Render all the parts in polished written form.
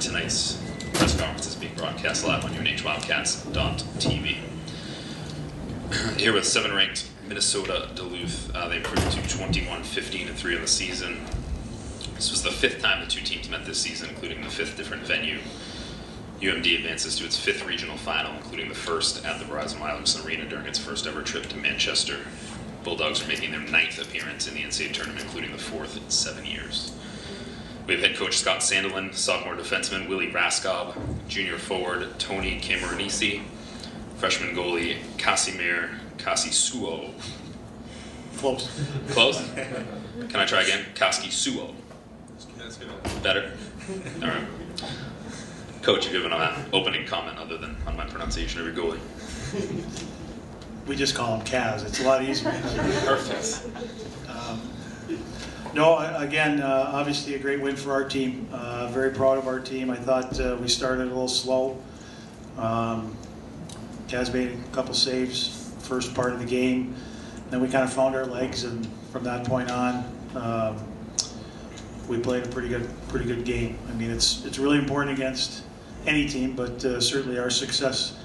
tonight's press conference is being broadcast live on UNHWildcats.tv. Here with 7th-ranked Minnesota-Duluth, they improved to 21-15-3 on the season. This was the 5th time the two teams met this season, including the 5th different venue. UMD advances to its 5th regional final, including the first at the Verizon Wireless Arena during its first ever trip to Manchester. Bulldogs are making their 9th appearance in the NCAA tournament, including the 4th in 7 years. We have head coach Scott Sandelin, sophomore defenseman Willie Raskob, junior forward Tony Cameronisi, freshman goalie Casimir Casisuo. Close. Close? Can I try again? Casisuo. That's good. Better? All right. Coach, you have an opening comment other than on my pronunciation of your goalie? We just call him Kaz. It's a lot easier. Perfect. No, again, obviously a great win for our team. Very proud of our team. I thought we started a little slow. Kaz made a couple saves first part of the game. Then we kind of found our legs, and from that point on, we played a pretty good game. I mean, it's really important against any team, but certainly our success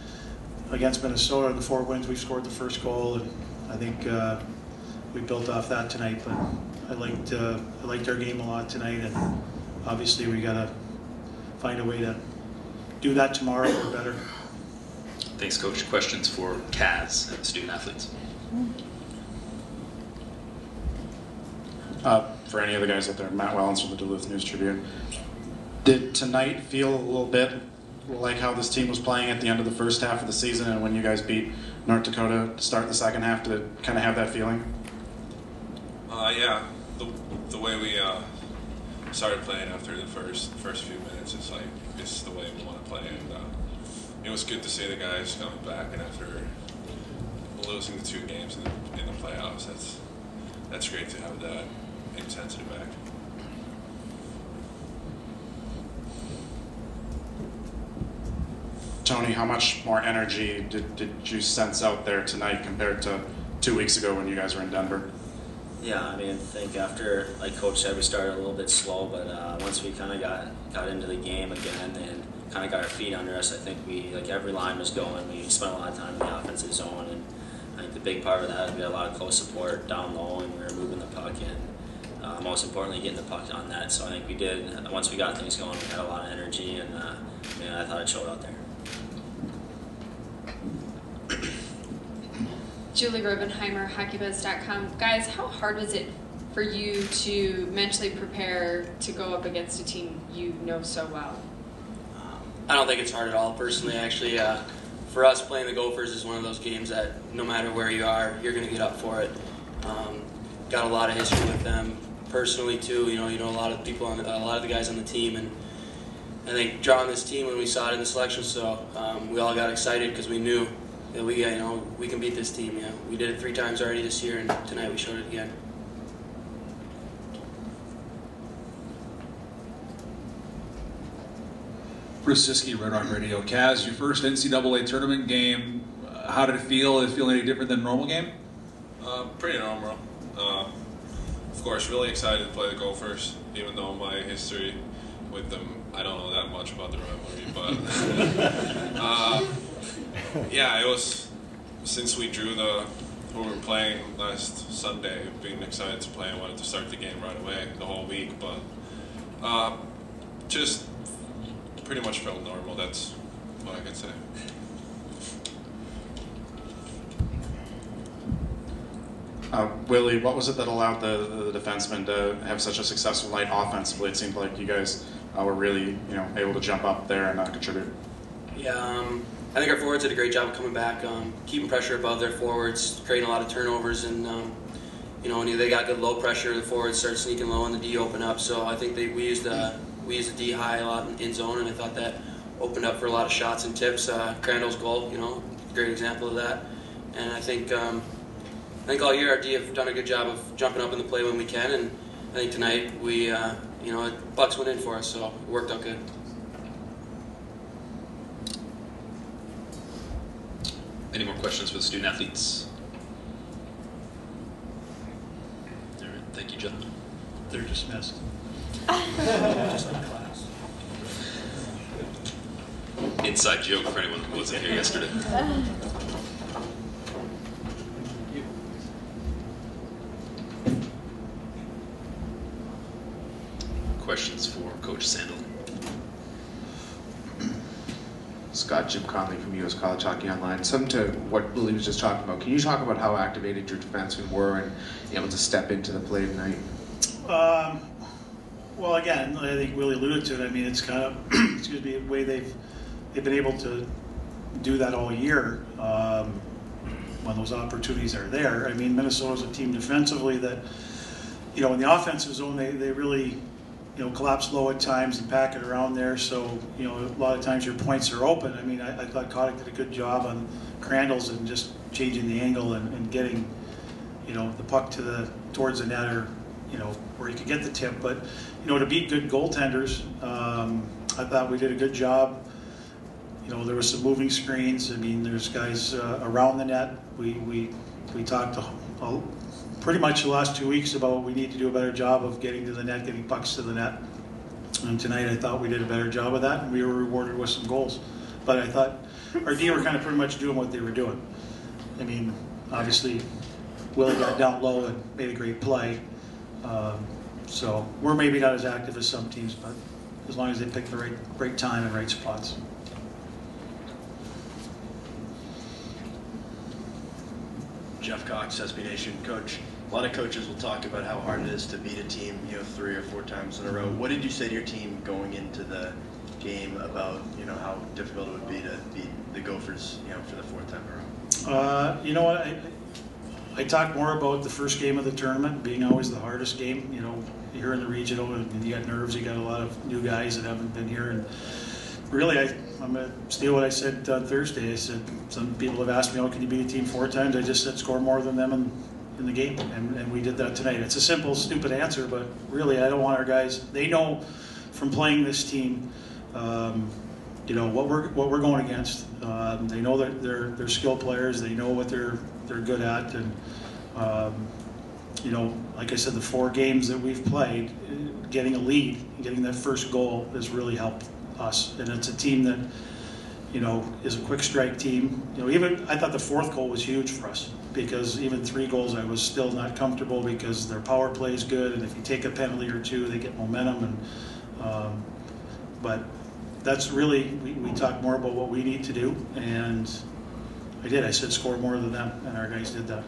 against Minnesota, the 4 wins, we scored the first goal, and I think we built off that tonight. But I liked our game a lot tonight, and obviously we got to find a way to do that tomorrow or better. Thanks, Coach. Questions for Kaz and the student athletes? For any of the guys out there, Matt Wellens from the Duluth News Tribune. Did tonight feel a little bit like how this team was playing at the end of the first half of the season, and when you guys beat North Dakota to start the second half, did it kind of have that feeling? Yeah, the way we started playing after the first few minutes is like it's the way we want to play, and it was good to see the guys coming back, and after losing the 2 games in the playoffs, that's great to have that intensity back. Tony, how much more energy did you sense out there tonight compared to 2 weeks ago when you guys were in Denver? Yeah, I mean, I think after, like Coach said, we started a little bit slow, but once we kind of got into the game again and kind of got our feet under us, I think every line was going. We spent a lot of time in the offensive zone, and I think the big part of that is we had a lot of close support down low, and we were moving the puck in. Most importantly, getting the puck on net. So I think we did. Once we got things going, we had a lot of energy, and I thought it showed out there. Julie Robenheimer, HockeyBuzz.com. Guys, how hard was it for you to mentally prepare to go up against a team you know so well? I don't think it's hard at all, personally. Actually, for us, playing the Gophers is one of those games that no matter where you are, you're going to get up for it. Got a lot of history with them personally too. You know a lot of people, a lot of the guys on the team, and I think drawing this team when we saw it in the selection, so we all got excited because we knew that we can beat this team. Yeah, we did it 3 times already this year, and tonight we showed it again. Bruce Siski, Red Rock Radio. Kaz, your first NCAA tournament game, how did it feel? Did it feel any different than a normal game? Pretty normal. Of course, really excited to play the Gophers, even though my history with them, I don't know that much about the rivalry, but yeah, it was, since we drew who we were playing last Sunday, being excited to play. I wanted to start the game right away, the whole week, but just pretty much felt normal. That's what I could say. Willie, what was it that allowed the defensemen to have such a successful night offensively? It seemed like you guys were really able to jump up there and contribute. Yeah, I think our forwards did a great job of coming back, keeping pressure above their forwards, creating a lot of turnovers, and when they got good low pressure, the forwards started sneaking low and the D opened up. So I think we used the D high a lot in zone, and I thought that opened up for a lot of shots and tips. Crandall's goal, great example of that. And I think all year our D have done a good job of jumping up in the play when we can, and I think tonight we, Bucks went in for us, so it worked out good. Any more questions for the student athletes? All right, thank you, gentlemen. They're dismissed. Just like class. Inside joke for anyone who wasn't here yesterday. Questions for Coach Sandel? Scott, Jim Conley from U.S. College Hockey Online. Something to what Willie was just talking about. Can you talk about how activated your defensemen were and able to step into the play tonight? Well, again, I think Willie alluded to it. I mean, it's kind of, excuse me, the way they've been able to do that all year when those opportunities are there. I mean, Minnesota's a team defensively that, you know, in the offensive zone, they really, you know, collapse low at times and pack it around there. So, you know, a lot of times your points are open. I mean, I thought Kotick did a good job on Crandall's and just changing the angle and getting, you know, the puck towards the net, or, you know, where he could get the tip. But, you know, to beat good goaltenders, I thought we did a good job. You know, there was some moving screens. I mean, there's guys around the net. We talked pretty much the last 2 weeks about we need to do a better job of getting to the net, getting pucks to the net. And tonight I thought we did a better job of that, and we were rewarded with some goals. But I thought our D were kind of pretty much doing what they were doing. I mean, obviously, Willie got down low and made a great play. So we're maybe not as active as some teams, but as long as they pick the right time and right spots. Jeff Cox, SB Nation. Coach, a lot of coaches will talk about how hard it is to beat a team, you know, 3 or 4 times in a row. What did you say to your team going into the game about, you know, how difficult it would be to beat the Gophers, you know, for the 4th time in a row? You know what? I talked more about the first game of the tournament being always the hardest game. You know, here in the regional, and you got nerves. You got a lot of new guys that haven't been here, and really, I'm going to steal what I said on Thursday. I said, some people have asked me, oh, can you beat a team 4 times? I just said score more than them in the game, and we did that tonight. It's a simple, stupid answer, but really, I don't want our guys, they know from playing this team, you know, what we're going against. They know that they're skilled players. They know what they're good at, and you know, like I said, the 4 games that we've played, getting a lead, getting that first goal has really helped us. And it's a team that, you know, is a quick strike team. You know, even I thought the 4th goal was huge for us, because even 3 goals I was still not comfortable, because their power play is good, and if you take a penalty or 2, they get momentum. And but that's really, we talk more about what we need to do, and I said score more than them, and our guys did that.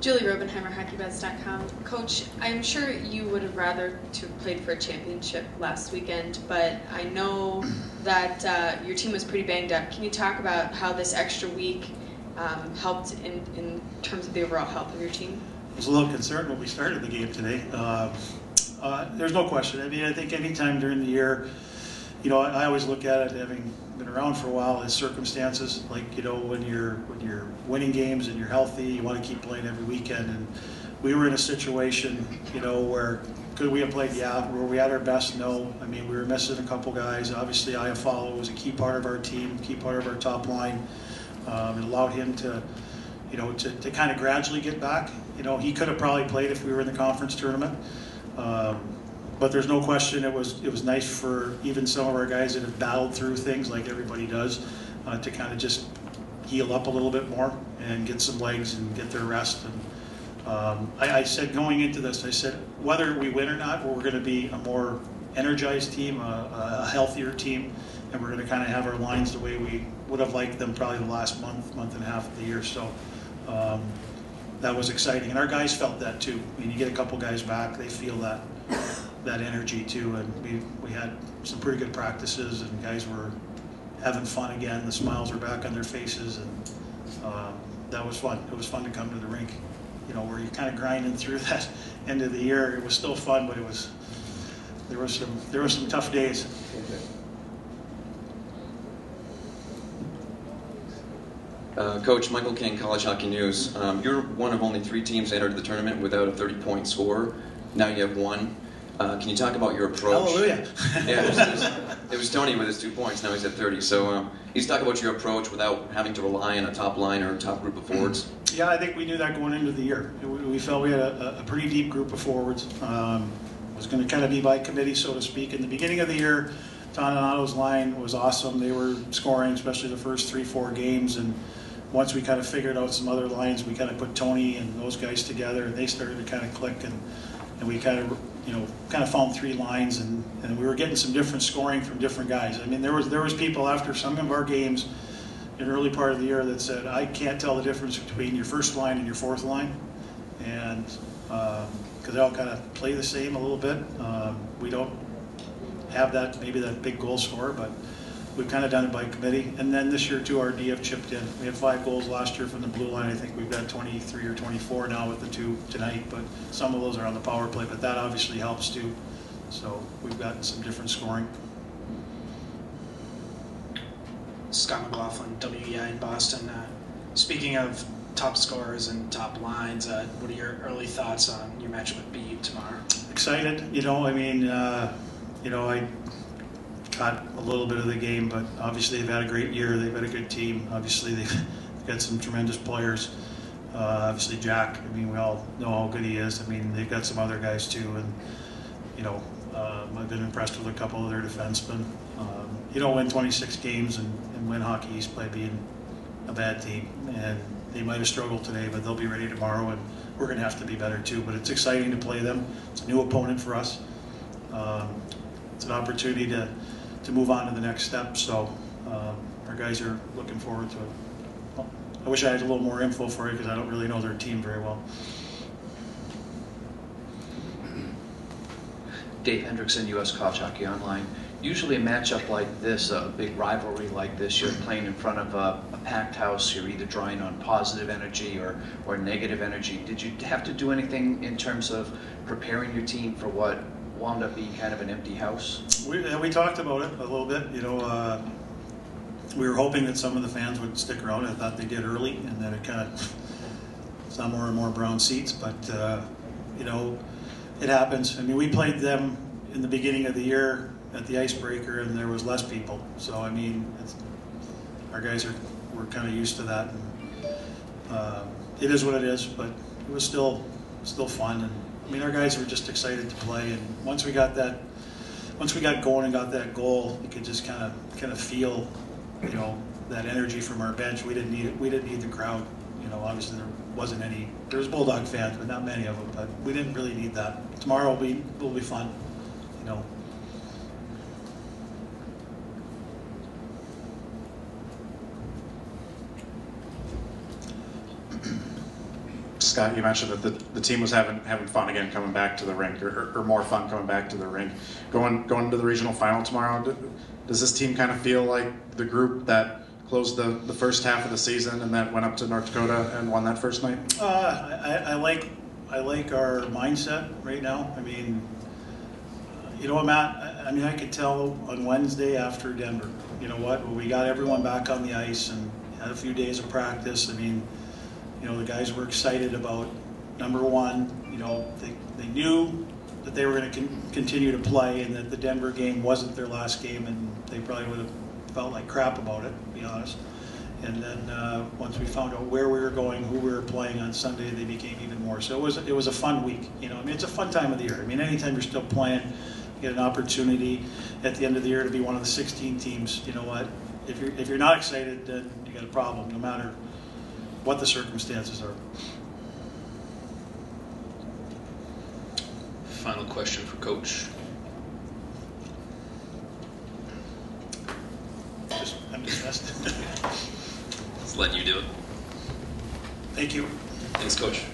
Julie Robenheimer, HockeyBuzz.com. Coach, I'm sure you would have rather to have played for a championship last weekend, but I know that your team was pretty banged up. Can you talk about how this extra week helped in terms of the overall health of your team? I was a little concerned when we started the game today. There's no question. I mean, I think any time during the year, you know, I always look at it, having been around for a while, as circumstances. Like, you know, when you're winning games and you're healthy, you want to keep playing every weekend. And we were in a situation, you know, where could we have played? Yeah. Were we at our best? No. I mean, we were missing a couple guys. Obviously, Iafallo was a key part of our team, key part of our top line. It allowed him to, you know, to kind of gradually get back. You know, he could have probably played if we were in the conference tournament. But there's no question it was nice for even some of our guys that have battled through things like everybody does to kind of just heal up a little bit more and get some legs and get their rest. And I said going into this, I said whether we win or not, we're going to be a more energized team, a healthier team, and we're going to kind of have our lines the way we would have liked them probably the last month and a half of the year. So that was exciting, and our guys felt that too. I mean, you get a couple guys back, they feel that energy too, and we had some pretty good practices, and guys were having fun again. The smiles were back on their faces, and that was fun. It was fun to come to the rink, you know, where you're kind of grinding through that end of the year. It was still fun, but there were some tough days. Coach, Michael King, College Hockey News. You're one of only 3 teams entered the tournament without a 30-point scorer. Now you have 1. Can you talk about your approach? Hallelujah. Yeah, it was Tony with his 2 points. Now he's at 30. So he's talk about your approach without having to rely on a top line or a top group of forwards. Yeah, I think we knew that going into the year. We felt we had a pretty deep group of forwards. It was going to kind of be by committee, so to speak. In the beginning of the year, Tononato's line was awesome. They were scoring, especially the first 3-4 games, and once we kind of figured out some other lines, we kind of put Tony and those guys together, and they started to kind of click, and we kind of found 3 lines, and we were getting some different scoring from different guys. I mean, there was people after some of our games in the early part of the year that said, I can't tell the difference between your first line and your fourth line, and because they all kind of play the same a little bit. We don't have maybe that big goal scorer, but we've kind of done it by committee. And then this year too, our D have chipped in. We had 5 goals last year from the blue line. I think we've got 23 or 24 now with the 2 tonight, but some of those are on the power play, but that obviously helps too. So we've gotten some different scoring. Scott McLaughlin, WEI in Boston. Speaking of top scorers and top lines, what are your early thoughts on your matchup with BU tomorrow? Excited, I mean, I caught a little bit of the game, but obviously they've had a great year. They've had a good team. Obviously they've got some tremendous players. Obviously Jack, I mean, we all know how good he is. I mean, they've got some other guys too, and I've been impressed with a couple of their defensemen. You don't win 26 games and win Hockey East by being a bad team, and they might have struggled today, but they'll be ready tomorrow, and we're going to have to be better too. But it's exciting to play them. It's a new opponent for us. It's an opportunity to move on to the next step, so our guys are looking forward to it. Well, I wish I had a little more info for you because I don't really know their team very well. Dave Hendrickson, U.S. College Hockey Online. Usually a matchup like this, a big rivalry like this, you're playing in front of a packed house, you're either drawing on positive energy or negative energy. Did you have to do anything in terms of preparing your team for what wound up being kind of an empty house? We talked about it a little bit. We were hoping that some of the fans would stick around. I thought they did early, and then it kind of saw more and more brown seats, but it happens. I mean, we played them in the beginning of the year at the Icebreaker, and there was less people. So I mean, our guys were kind of used to that. And, it is what it is, but it was still fun. And I mean, our guys were just excited to play. And once we got going and got that goal, you could just kind of feel, that energy from our bench. We didn't need it. We didn't need the crowd. Obviously there wasn't any. There was Bulldog fans, but not many of them. But we didn't really need that. Tomorrow will be fun. Scott, you mentioned that the team was having fun again coming back to the rink, or more fun coming back to the rink. Going to the regional final tomorrow, does this team kind of feel like the group that closed the first half of the season and then went up to North Dakota and won that first night? I like our mindset right now. I mean, you know what, Matt? I mean, I could tell on Wednesday after Denver. You know what? When we got everyone back on the ice and had a few days of practice. I mean, the guys were excited about, number one, they knew that they were going to continue to play and that the Denver game wasn't their last game, and they probably would have felt like crap about it, to be honest. And then once we found out where we were going, who we were playing on Sunday, they became even more. So it was a fun week. I mean, it's a fun time of the year. I mean, anytime you're still playing, you get an opportunity at the end of the year to be one of the 16 teams. You know what? If you're not excited, then you got a problem, no matter what the circumstances are. Final question for Coach. I'm dismissed. Let's let you do it. Thank you. Thanks, Coach.